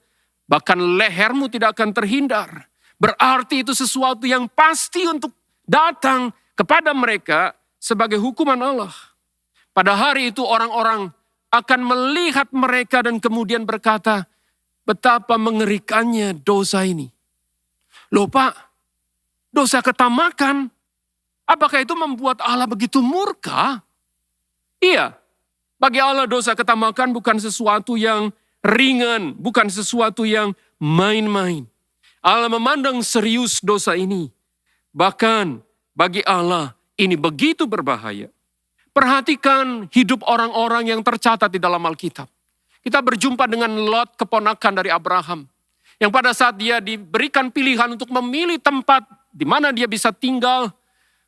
Bahkan lehermu tidak akan terhindar. Berarti itu sesuatu yang pasti untuk datang kepada mereka sebagai hukuman Allah. Pada hari itu orang-orang akan melihat mereka dan kemudian berkata, betapa mengerikannya dosa ini. Loh Pak, dosa ketamakan, apakah itu membuat Allah begitu murka? Iya, bagi Allah dosa ketamakan bukan sesuatu yang ringan, bukan sesuatu yang main-main. Allah memandang serius dosa ini. Bahkan bagi Allah ini begitu berbahaya. Perhatikan hidup orang-orang yang tercatat di dalam Alkitab. Kita berjumpa dengan Lot, keponakan dari Abraham. Yang pada saat dia diberikan pilihan untuk memilih tempat di mana dia bisa tinggal,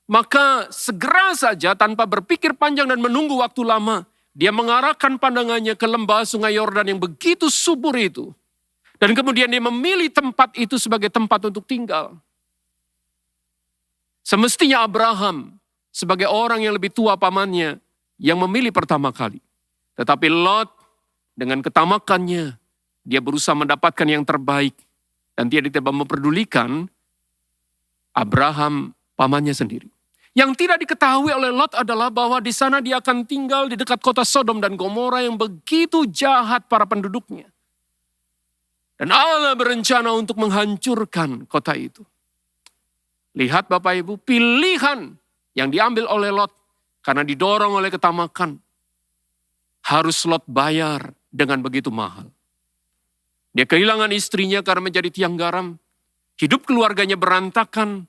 maka segera saja tanpa berpikir panjang dan menunggu waktu lama, dia mengarahkan pandangannya ke lembah sungai Yordan yang begitu subur itu. Dan kemudian dia memilih tempat itu sebagai tempat untuk tinggal. Semestinya Abraham sebagai orang yang lebih tua pamannya yang memilih pertama kali. Tetapi Lot dengan ketamakannya, dia berusaha mendapatkan yang terbaik. Dan dia tidak memperdulikan Abraham pamannya sendiri. Yang tidak diketahui oleh Lot adalah bahwa di sana dia akan tinggal di dekat kota Sodom dan Gomora yang begitu jahat para penduduknya. Dan Allah berencana untuk menghancurkan kota itu. Lihat Bapak Ibu, pilihan yang diambil oleh Lot karena didorong oleh ketamakan. Harus Lot bayar dengan begitu mahal. Dia kehilangan istrinya karena menjadi tiang garam. Hidup keluarganya berantakan.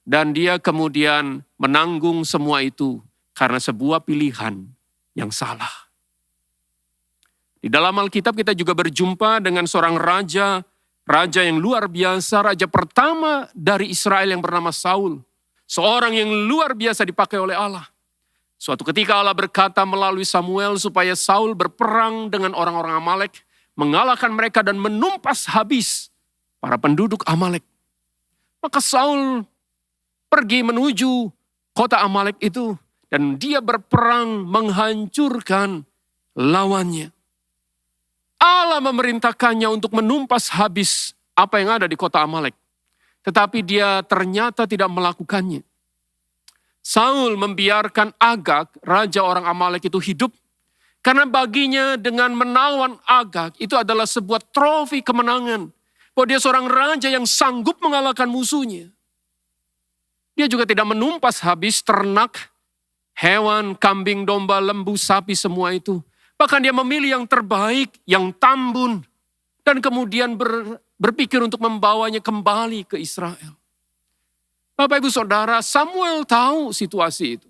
Dan dia kemudian menanggung semua itu karena sebuah pilihan yang salah. Di dalam Alkitab kita juga berjumpa dengan seorang raja yang luar biasa, raja pertama dari Israel yang bernama Saul. Seorang yang luar biasa dipakai oleh Allah. Suatu ketika Allah berkata melalui Samuel supaya Saul berperang dengan orang-orang Amalek, mengalahkan mereka dan menumpas habis para penduduk Amalek. Maka Saul pergi menuju kota Amalek itu dan dia berperang menghancurkan lawannya. Allah memerintahkannya untuk menumpas habis apa yang ada di kota Amalek. Tetapi dia ternyata tidak melakukannya. Saul membiarkan Agag, raja orang Amalek itu hidup. Karena baginya dengan menawan Agag itu adalah sebuah trofi kemenangan. Bahwa dia seorang raja yang sanggup mengalahkan musuhnya. Dia juga tidak menumpas habis ternak, hewan, kambing, domba, lembu, sapi, semua itu. Bahkan dia memilih yang terbaik, yang tambun. Dan kemudian berpikir untuk membawanya kembali ke Israel. Bapak Ibu Saudara, Samuel tahu situasi itu.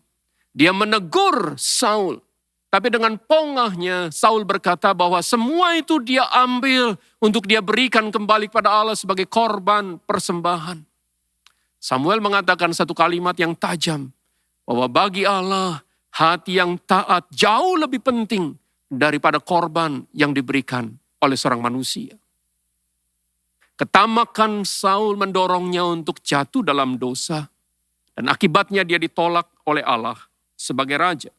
Dia menegur Saul. Tapi dengan pongahnya Saul berkata bahwa semua itu dia ambil untuk dia berikan kembali kepada Allah sebagai korban persembahan. Samuel mengatakan satu kalimat yang tajam. Bahwa bagi Allah hati yang taat jauh lebih penting daripada korban yang diberikan oleh seorang manusia. Ketamakan Saul mendorongnya untuk jatuh dalam dosa. Dan akibatnya dia ditolak oleh Allah sebagai raja.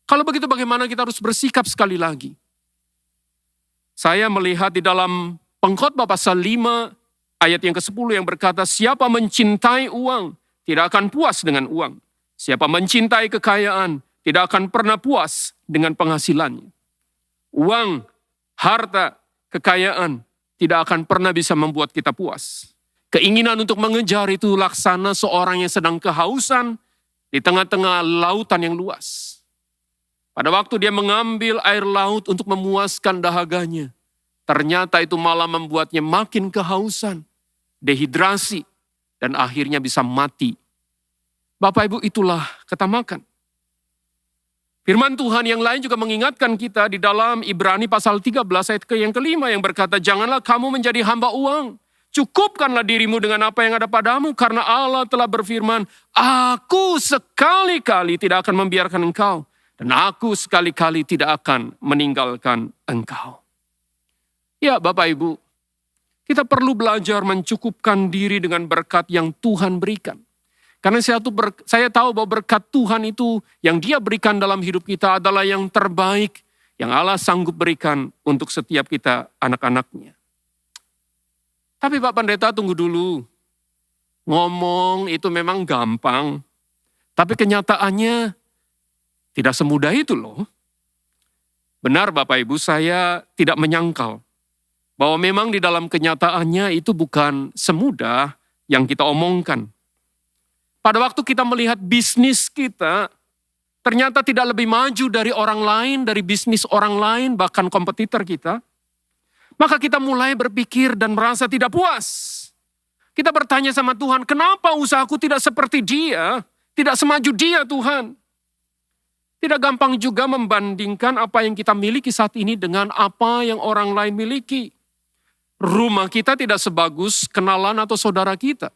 Kalau begitu bagaimana kita harus bersikap sekali lagi? Saya melihat di dalam Pengkhotbah pasal 5 ayat yang ke-10 yang berkata, siapa mencintai uang tidak akan puas dengan uang. Siapa mencintai kekayaan tidak akan pernah puas dengan penghasilannya. Uang, harta, kekayaan tidak akan pernah bisa membuat kita puas. Keinginan untuk mengejar itu laksana seorang yang sedang kehausan di tengah-tengah lautan yang luas. Pada waktu dia mengambil air laut untuk memuaskan dahaganya, ternyata itu malah membuatnya makin kehausan, dehidrasi, dan akhirnya bisa mati. Bapak Ibu, itulah ketamakan. Firman Tuhan yang lain juga mengingatkan kita di dalam Ibrani pasal 13 ayat yang kelima yang berkata, janganlah kamu menjadi hamba uang. Cukupkanlah dirimu dengan apa yang ada padamu, karena Allah telah berfirman, aku sekali-kali tidak akan membiarkan engkau, dan aku sekali-kali tidak akan meninggalkan engkau. Ya Bapak Ibu, kita perlu belajar mencukupkan diri dengan berkat yang Tuhan berikan. Karena saya tahu bahwa berkat Tuhan itu yang Dia berikan dalam hidup kita adalah yang terbaik yang Allah sanggup berikan untuk setiap kita anak-anaknya. Tapi Pak Pendeta tunggu dulu. Ngomong itu memang gampang. Tapi kenyataannya tidak semudah itu loh. Benar Bapak Ibu, saya tidak menyangkal bahwa memang di dalam kenyataannya itu bukan semudah yang kita omongkan. Pada waktu kita melihat bisnis kita, ternyata tidak lebih maju dari orang lain, dari bisnis orang lain, bahkan kompetitor kita. Maka kita mulai berpikir dan merasa tidak puas. Kita bertanya sama Tuhan, kenapa usahaku tidak seperti dia, tidak semaju dia Tuhan. Tidak gampang juga membandingkan apa yang kita miliki saat ini dengan apa yang orang lain miliki. Rumah kita tidak sebagus kenalan atau saudara kita.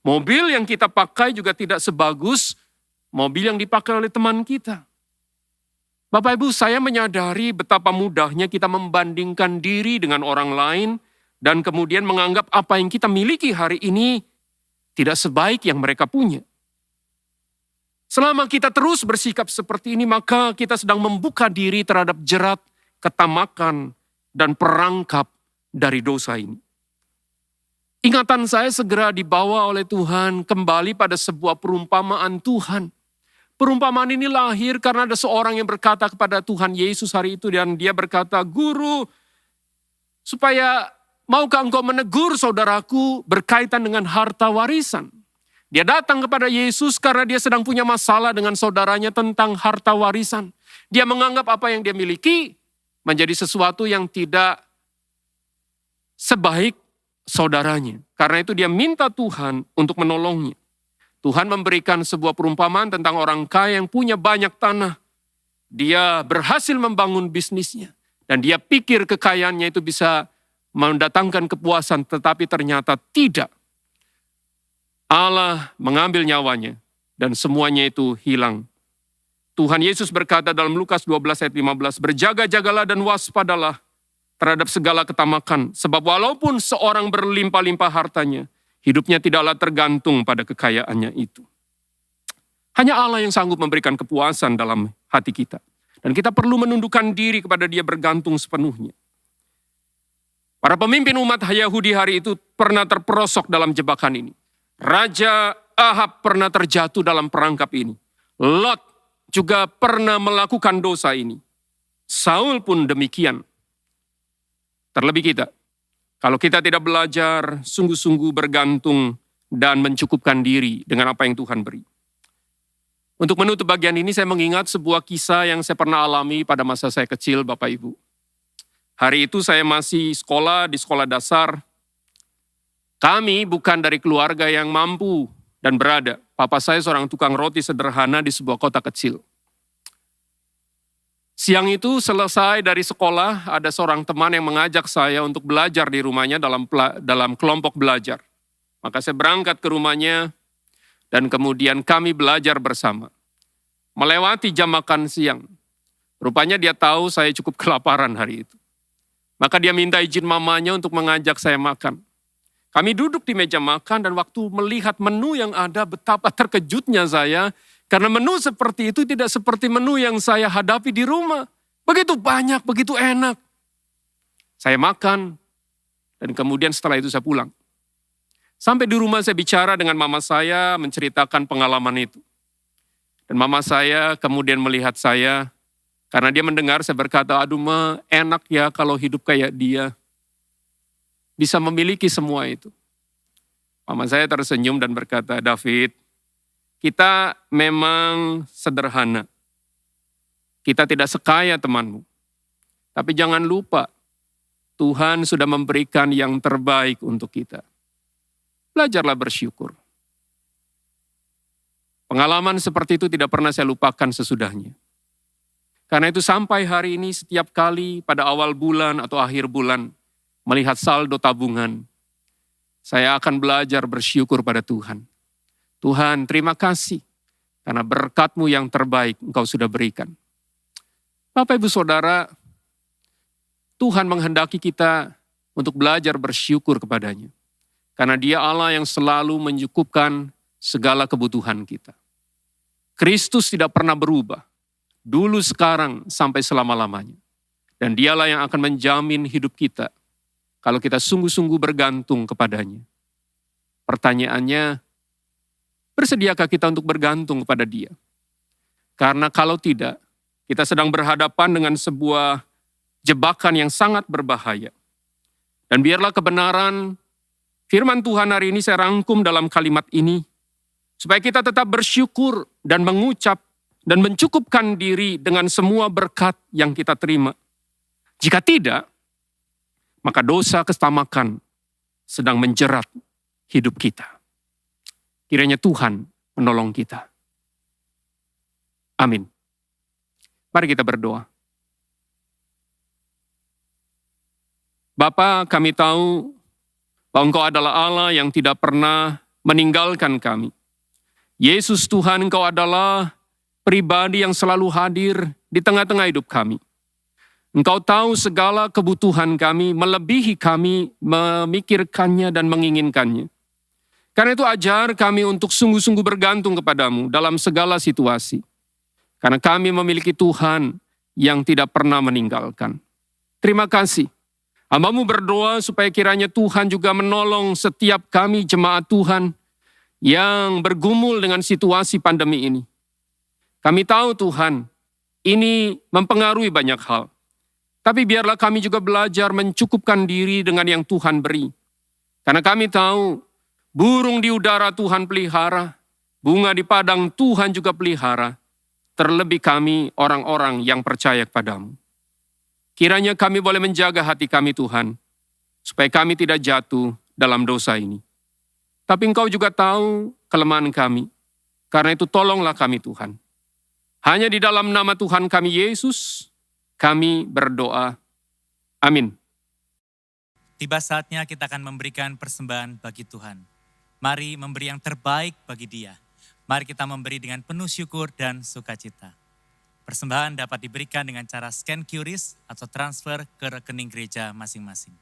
Mobil yang kita pakai juga tidak sebagus mobil yang dipakai oleh teman kita. Bapak Ibu, saya menyadari betapa mudahnya kita membandingkan diri dengan orang lain dan kemudian menganggap apa yang kita miliki hari ini tidak sebaik yang mereka punya. Selama kita terus bersikap seperti ini, maka kita sedang membuka diri terhadap jerat, ketamakan, dan perangkap dari dosa ini. Ingatan saya segera dibawa oleh Tuhan kembali pada sebuah perumpamaan Tuhan. Perumpamaan ini lahir karena ada seorang yang berkata kepada Tuhan Yesus hari itu, dan dia berkata, Guru, supaya maukah engkau menegur saudaraku berkaitan dengan harta warisan? Dia datang kepada Yesus karena dia sedang punya masalah dengan saudaranya tentang harta warisan. Dia menganggap apa yang dia miliki menjadi sesuatu yang tidak sebaik saudaranya. Karena itu dia minta Tuhan untuk menolongnya. Tuhan memberikan sebuah perumpamaan tentang orang kaya yang punya banyak tanah. Dia berhasil membangun bisnisnya. Dan dia pikir kekayaannya itu bisa mendatangkan kepuasan, tetapi ternyata tidak. Allah mengambil nyawanya dan semuanya itu hilang. Tuhan Yesus berkata dalam Lukas 12 ayat 15, berjaga-jagalah dan waspadalah terhadap segala ketamakan. Sebab walaupun seorang berlimpah-limpah hartanya, hidupnya tidaklah tergantung pada kekayaannya itu. Hanya Allah yang sanggup memberikan kepuasan dalam hati kita. Dan kita perlu menundukkan diri kepada Dia bergantung sepenuhnya. Para pemimpin umat Yahudi hari itu pernah terperosok dalam jebakan ini. Raja Ahab pernah terjatuh dalam perangkap ini. Lot juga pernah melakukan dosa ini. Saul pun demikian. Terlebih kita, kalau kita tidak belajar sungguh-sungguh bergantung dan mencukupkan diri dengan apa yang Tuhan beri. Untuk menutup bagian ini saya mengingat sebuah kisah yang saya pernah alami pada masa saya kecil Bapak Ibu. Hari itu saya masih sekolah di sekolah dasar. Kami bukan dari keluarga yang mampu dan berada. Papa saya seorang tukang roti sederhana di sebuah kota kecil. Siang itu selesai dari sekolah, ada seorang teman yang mengajak saya untuk belajar di rumahnya dalam kelompok belajar. Maka saya berangkat ke rumahnya dan kemudian kami belajar bersama. Melewati jam makan siang. Rupanya dia tahu saya cukup kelaparan hari itu. Maka dia minta izin mamanya untuk mengajak saya makan. Kami duduk di meja makan dan waktu melihat menu yang ada, betapa terkejutnya saya. Karena menu seperti itu tidak seperti menu yang saya hadapi di rumah. Begitu banyak, begitu enak. Saya makan dan kemudian setelah itu saya pulang. Sampai di rumah saya bicara dengan mama saya, menceritakan pengalaman itu. Dan mama saya kemudian melihat saya, karena dia mendengar saya berkata, aduh ma, enak ya kalau hidup kayak dia. Bisa memiliki semua itu. Mama saya tersenyum dan berkata, David, kita memang sederhana. Kita tidak sekaya temanmu. Tapi jangan lupa, Tuhan sudah memberikan yang terbaik untuk kita. Belajarlah bersyukur. Pengalaman seperti itu tidak pernah saya lupakan sesudahnya. Karena itu sampai hari ini setiap kali pada awal bulan atau akhir bulan melihat saldo tabungan, saya akan belajar bersyukur pada Tuhan. Tuhan, terima kasih karena berkat-Mu yang terbaik Engkau sudah berikan. Bapak, Ibu, Saudara, Tuhan menghendaki kita untuk belajar bersyukur kepada-Nya. Karena Dia Allah yang selalu mencukupkan segala kebutuhan kita. Kristus tidak pernah berubah. Dulu, sekarang, sampai selama-lamanya. Dan Dialah yang akan menjamin hidup kita kalau kita sungguh-sungguh bergantung kepada-Nya. Pertanyaannya, bersediakah kita untuk bergantung kepada Dia? Karena kalau tidak, kita sedang berhadapan dengan sebuah jebakan yang sangat berbahaya. Dan biarlah kebenaran firman Tuhan hari ini saya rangkum dalam kalimat ini, supaya kita tetap bersyukur dan mengucap dan mencukupkan diri dengan semua berkat yang kita terima. Jika tidak, maka dosa ketamakan sedang menjerat hidup kita. Kiranya Tuhan menolong kita. Amin. Mari kita berdoa. Bapa, kami tahu bahwa Engkau adalah Allah yang tidak pernah meninggalkan kami. Yesus Tuhan, Engkau adalah pribadi yang selalu hadir di tengah-tengah hidup kami. Engkau tahu segala kebutuhan kami, melebihi kami memikirkannya dan menginginkannya. Karena itu ajar kami untuk sungguh-sungguh bergantung kepada-Mu dalam segala situasi. Karena kami memiliki Tuhan yang tidak pernah meninggalkan. Terima kasih. Hamba-Mu berdoa supaya kiranya Tuhan juga menolong setiap kami jemaat Tuhan yang bergumul dengan situasi pandemi ini. Kami tahu Tuhan, ini mempengaruhi banyak hal. Tapi biarlah kami juga belajar mencukupkan diri dengan yang Tuhan beri. Karena kami tahu, burung di udara Tuhan pelihara, bunga di padang Tuhan juga pelihara. Terlebih kami orang-orang yang percaya kepada-Mu. Kiranya kami boleh menjaga hati kami Tuhan, supaya kami tidak jatuh dalam dosa ini. Tapi Engkau juga tahu kelemahan kami, karena itu tolonglah kami Tuhan. Hanya di dalam nama Tuhan kami Yesus, kami berdoa. Amin. Tiba saatnya kita akan memberikan persembahan bagi Tuhan. Mari memberi yang terbaik bagi Dia. Mari kita memberi dengan penuh syukur dan sukacita. Persembahan dapat diberikan dengan cara scan QRIS atau transfer ke rekening gereja masing-masing.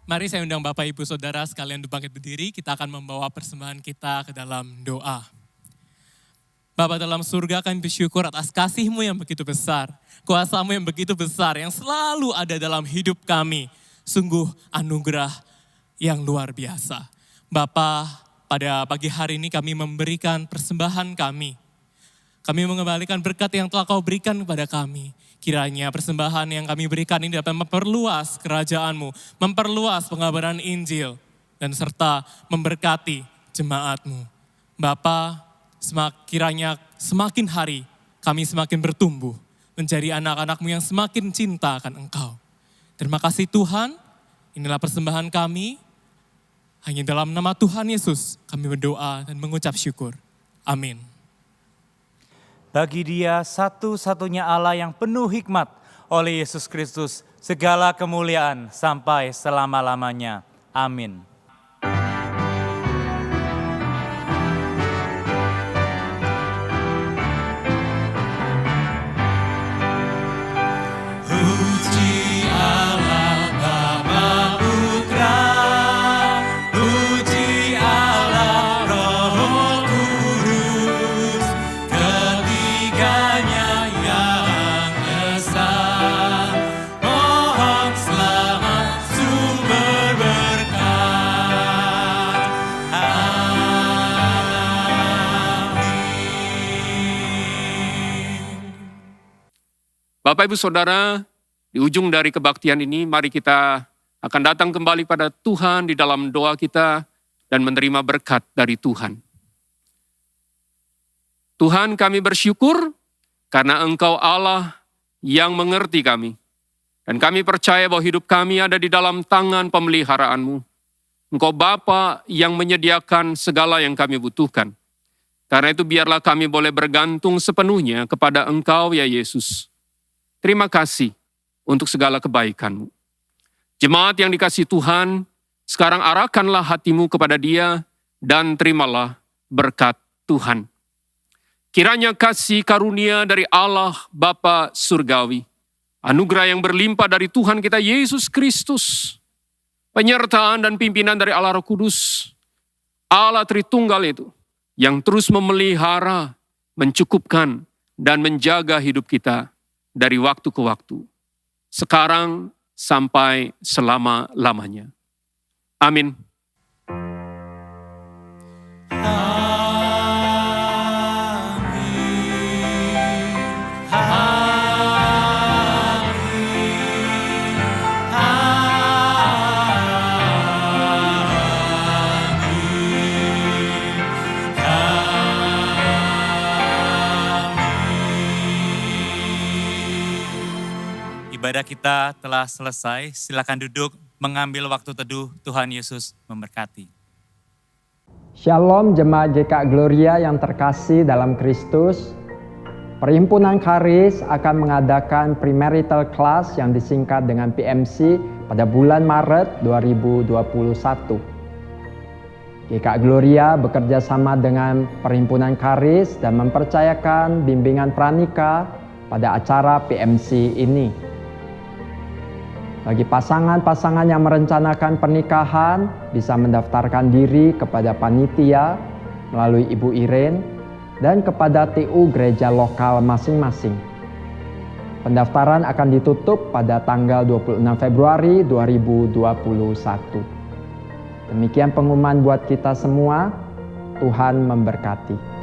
Mari saya undang Bapak Ibu Saudara sekalian untuk bangkit berdiri, kita akan membawa persembahan kita ke dalam doa. Bapa dalam surga, kami bersyukur atas kasih-Mu yang begitu besar, kuasa-Mu yang begitu besar, yang selalu ada dalam hidup kami. Sungguh anugerah yang luar biasa. Bapa, pada pagi hari ini kami memberikan persembahan kami. Kami mengembalikan berkat yang telah Kau berikan kepada kami. Kiranya persembahan yang kami berikan ini dapat memperluas kerajaan-Mu, memperluas pengabaran Injil, dan serta memberkati jemaat-Mu. Bapa, kiranya semakin hari kami semakin bertumbuh, menjadi anak-anak-Mu yang semakin cinta akan Engkau. Terima kasih Tuhan, inilah persembahan kami. Hanya dalam nama Tuhan Yesus kami berdoa dan mengucap syukur. Amin. Bagi Dia satu-satunya Allah yang penuh hikmat, oleh Yesus Kristus segala kemuliaan sampai selama-lamanya. Amin. Bapak Ibu Saudara, di ujung dari kebaktian ini, mari kita akan datang kembali pada Tuhan di dalam doa kita dan menerima berkat dari Tuhan. Tuhan, kami bersyukur karena Engkau Allah yang mengerti kami. Dan kami percaya bahwa hidup kami ada di dalam tangan pemeliharaan-Mu. Engkau Bapa yang menyediakan segala yang kami butuhkan. Karena itu biarlah kami boleh bergantung sepenuhnya kepada Engkau ya Yesus. Terima kasih untuk segala kebaikan-Mu. Jemaat yang dikasihi Tuhan, sekarang arahkanlah hatimu kepada Dia dan terimalah berkat Tuhan. Kiranya kasih karunia dari Allah Bapa Surgawi, anugerah yang berlimpah dari Tuhan kita Yesus Kristus, penyertaan dan pimpinan dari Allah Roh Kudus, Allah Tritunggal itu, yang terus memelihara, mencukupkan, dan menjaga hidup kita dari waktu ke waktu, sekarang sampai selama-lamanya. Amin. Ibadah kita telah selesai, silakan duduk mengambil waktu teduh. Tuhan Yesus memberkati. Shalom jemaat GKA Gloria yang terkasih dalam Kristus. Perhimpunan Karis akan mengadakan premarital class yang disingkat dengan PMC pada bulan Maret 2021. GKA Gloria bekerja sama dengan Perhimpunan Karis dan mempercayakan bimbingan pranikah pada acara PMC ini. Bagi pasangan-pasangan yang merencanakan pernikahan, bisa mendaftarkan diri kepada panitia melalui Ibu Irene dan kepada TU gereja lokal masing-masing. Pendaftaran akan ditutup pada tanggal 26 Februari 2021. Demikian pengumuman buat kita semua. Tuhan memberkati.